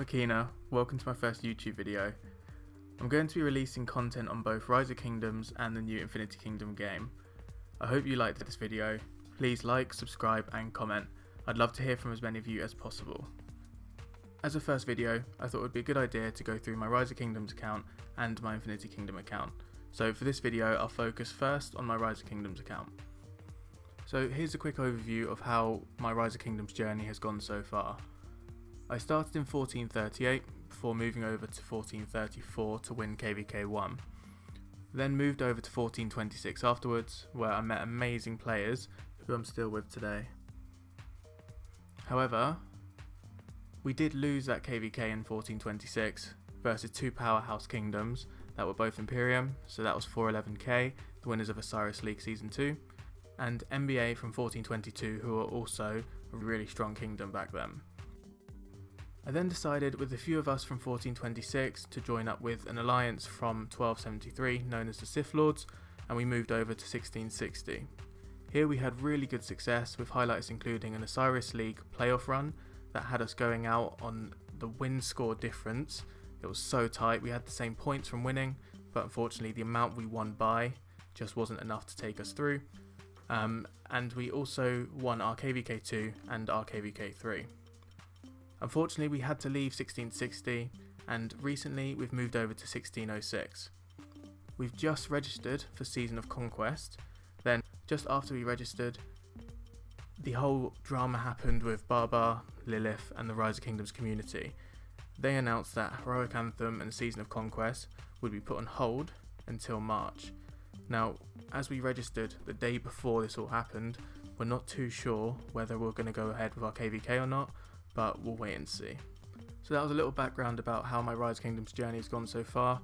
Akina, welcome to my first YouTube video. I'm going to be releasing content on both Rise of Kingdoms and the new Infinity Kingdom game. I hope you liked this video. Please like, subscribe and comment. I'd love to hear from as many of you as possible. As a first video, I thought it would be a good idea to go through my Rise of Kingdoms account and my Infinity Kingdom account. So for this video, I'll focus first on my Rise of Kingdoms account. So here's a quick overview of how my Rise of Kingdoms journey has gone so far. I started in 1438 before moving over to 1434 to win KVK 1. Then moved over to 1426 afterwards, where I met amazing players who I'm still with today. However, we did lose that KVK in 1426 versus two powerhouse kingdoms that were both Imperium, so that was 411k, the winners of Osiris League Season 2, and NBA from 1422, who were also a really strong kingdom back then. I then decided with a few of us from 1426 to join up with an alliance from 1273 known as the Sith Lords, and we moved over to 1660. Here we had really good success with highlights including an Osiris League playoff run that had us going out on the win score difference. It was so tight, we had the same points from winning, but unfortunately the amount we won by just wasn't enough to take us through. And we also won our KVK 2 and our KVK 3. Unfortunately, we had to leave 1660, and recently we've moved over to 1606. We've just registered for Season of Conquest. Then, just after we registered, the whole drama happened with Barbar, Lilith, and the Rise of Kingdoms community. They announced that Heroic Anthem and Season of Conquest would be put on hold until March. Now, as we registered the day before this all happened, we're not too sure whether we're going to go ahead with our KVK or not, but we'll wait and see. So that was a little background about how my Rise of Kingdoms journey has gone so far.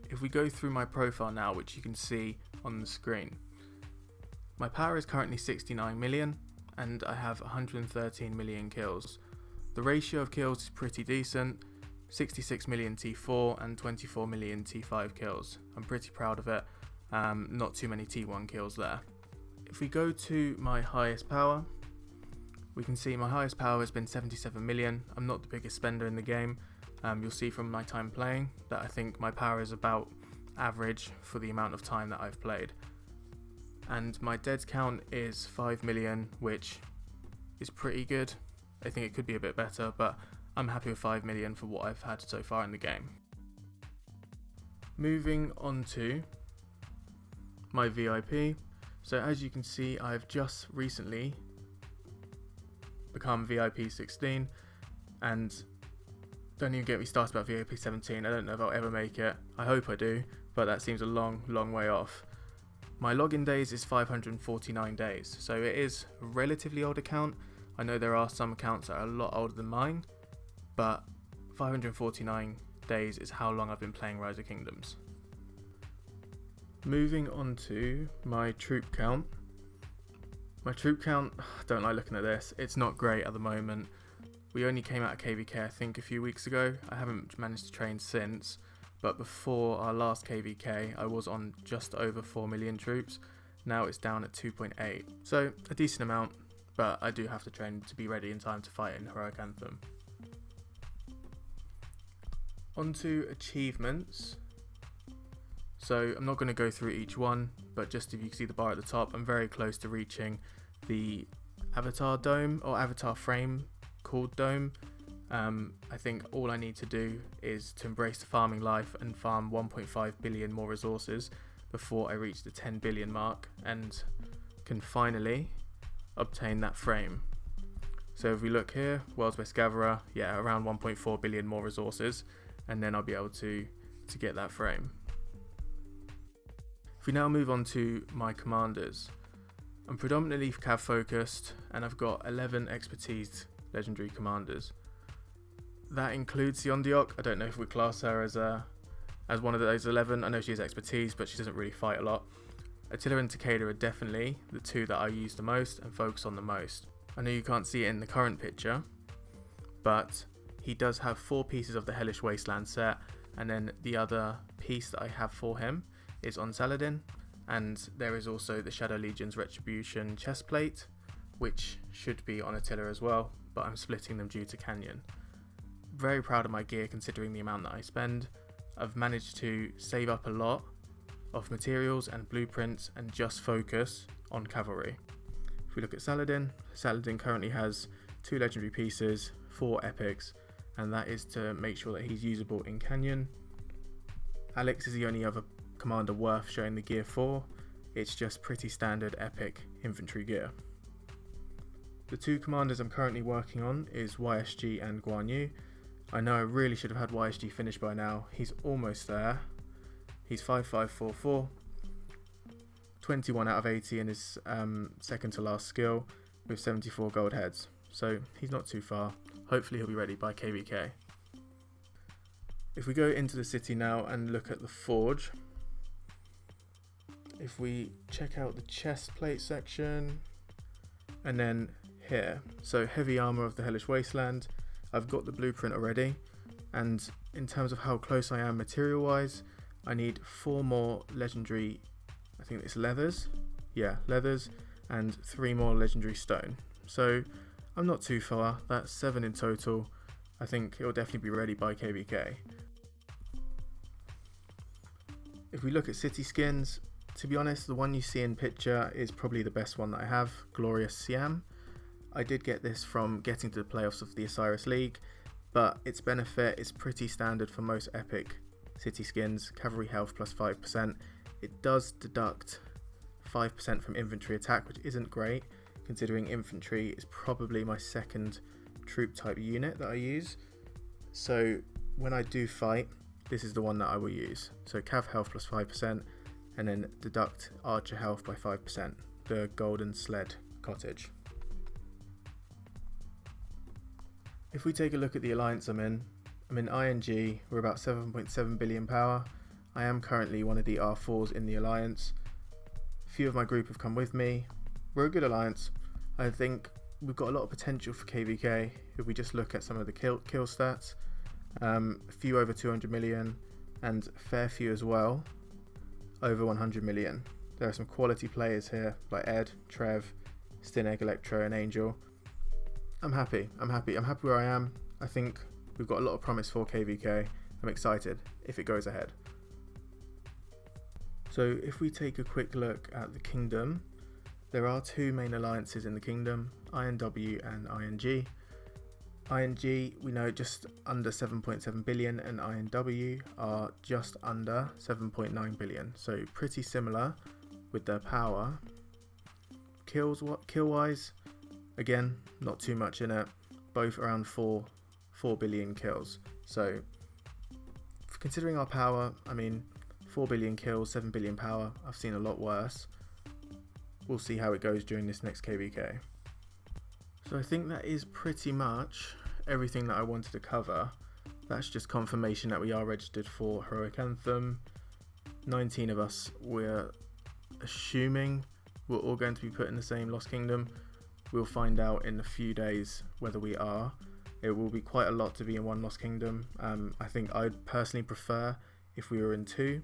If we go through my profile now, which you can see on the screen, my power is currently 69 million and I have 113 million kills. The ratio of kills is pretty decent, 66 million T4 and 24 million T5 kills. I'm pretty proud of it, not too many T1 kills there. If we go to my highest power, we can see my highest power has been 77 million. I'm not the biggest spender in the game. You'll see from my time playing that I think my power is about average for the amount of time that I've played. And my deads count is 5 million, which is pretty good. I think it could be a bit better, but I'm happy with 5 million for what I've had so far in the game. Moving on to my VIP. So as you can see, I've just recently become VIP 16, and don't even get me started about VIP 17. I don't know if I'll ever make it. I hope I do, but that seems a long way off. My login days is 549 days, so it is a relatively old account. I know there are some accounts that are a lot older than mine, but 549 days is how long I've been playing Rise of Kingdoms. Moving on to my troop count. My troop count, I don't like looking at this, it's not great at the moment. We only came out of KVK I think a few weeks ago. I haven't managed to train since, but before our last KVK I was on just over 4 million troops. Now it's down at 2.8, so a decent amount, but I do have to train to be ready in time to fight in Heroic Anthem. On to achievements. So I'm not going to go through each one, but just if you can see the bar at the top, I'm very close to reaching the avatar dome or avatar frame called dome. I think all I need to do is to embrace the farming life and farm 1.5 billion more resources before I reach the 10 billion mark and can finally obtain that frame. So if we look here, World's Best Gatherer, yeah, around 1.4 billion more resources, and then I'll be able to get that frame. If we now move on to my commanders, I'm predominantly cav focused and I've got 11 expertise legendary commanders. That includes Yondiok. I don't know if we class her as one of those 11. I know she has expertise, but she doesn't really fight a lot. Attila and Takeda are definitely the two that I use the most and focus on the most. I know you can't see it in the current picture, but he does have 4 pieces of the Hellish Wasteland set, and then the other piece that I have for him is on Saladin, and there is also the Shadow Legion's Retribution chestplate, which should be on Attila as well, but I'm splitting them due to Canyon. very proud of my gear considering the amount that I spend. I've managed to save up a lot of materials and blueprints and just focus on cavalry. If we look at Saladin, Saladin currently has 2 legendary pieces, 4 epics, and that is to make sure that he's usable in Canyon. Alex is the only other commander worth showing the gear for. It's just pretty standard epic infantry gear. The 2 commanders I'm currently working on is YSG and Guan Yu. I know I really should have had YSG finished by now. He's almost there. He's 5544, 21 out of 80 in his second to last skill with 74 gold heads. So he's not too far. Hopefully he'll be ready by KVK. If we go into the city now and look at the forge, if we check out the chest plate section and then here, so heavy armor of the Hellish Wasteland, I've got the blueprint already, and in terms of how close I am material wise, I need 4 more legendary, I think it's leathers, yeah, leathers, and 3 more legendary stone. So I'm not too far, that's 7 in total. I think it'll definitely be ready by KVK. If we look at city skins, to be honest, the one you see in picture is probably the best one that I have, Glorious Siam. I did get this from getting to the playoffs of the Osiris League, but its benefit is pretty standard for most epic city skins, cavalry health plus 5%. It does deduct 5% from infantry attack, which isn't great, considering infantry is probably my second troop type unit that I use. So when I do fight, this is the one that I will use. So cav health plus 5%, and then deduct archer health by 5%, the Golden Sled Cottage. If we take a look at the alliance I'm in ING, we're about 7.7 billion power. I am currently one of the R4s in the alliance. A few of my group have come with me. We're a good alliance. I think we've got a lot of potential for KVK if we just look at some of the kill stats. A few over 200 million and a fair few as well over 100 million. There are some quality players here like Ed, Trev, Stinegg, Electro and Angel. I'm happy where I am. I think we've got a lot of promise for KVK. I'm excited if it goes ahead. So if we take a quick look at the kingdom, there are 2 main alliances in the kingdom, INW and ING. ING, we know, just under 7.7 billion and INW are just under 7.9 billion. So pretty similar with their power. Kill wise, again, not too much in it. Both around 4 billion kills. So considering our power, I mean, 4 billion kills, 7 billion power, I've seen a lot worse. We'll see how it goes during this next KVK. So I think that is pretty much everything that I wanted to cover. That's just confirmation that we are registered for Heroic Anthem. 19 of us, we're assuming we're all going to be put in the same Lost Kingdom. We'll find out in a few days whether we are. It will be quite a lot to be in one Lost Kingdom. I think I'd personally prefer if we were in 2.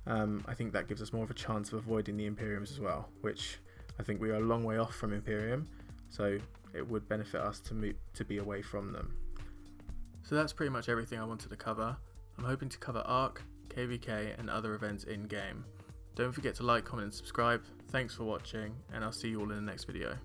I think that gives us more of a chance of avoiding the Imperiums as well, which I think we are a long way off from Imperium, so it would benefit us to be away from them. So that's pretty much everything I wanted to cover. I'm hoping to cover ARC, KVK and other events in game. Don't forget to like, comment and subscribe. Thanks for watching, and I'll see you all in the next video.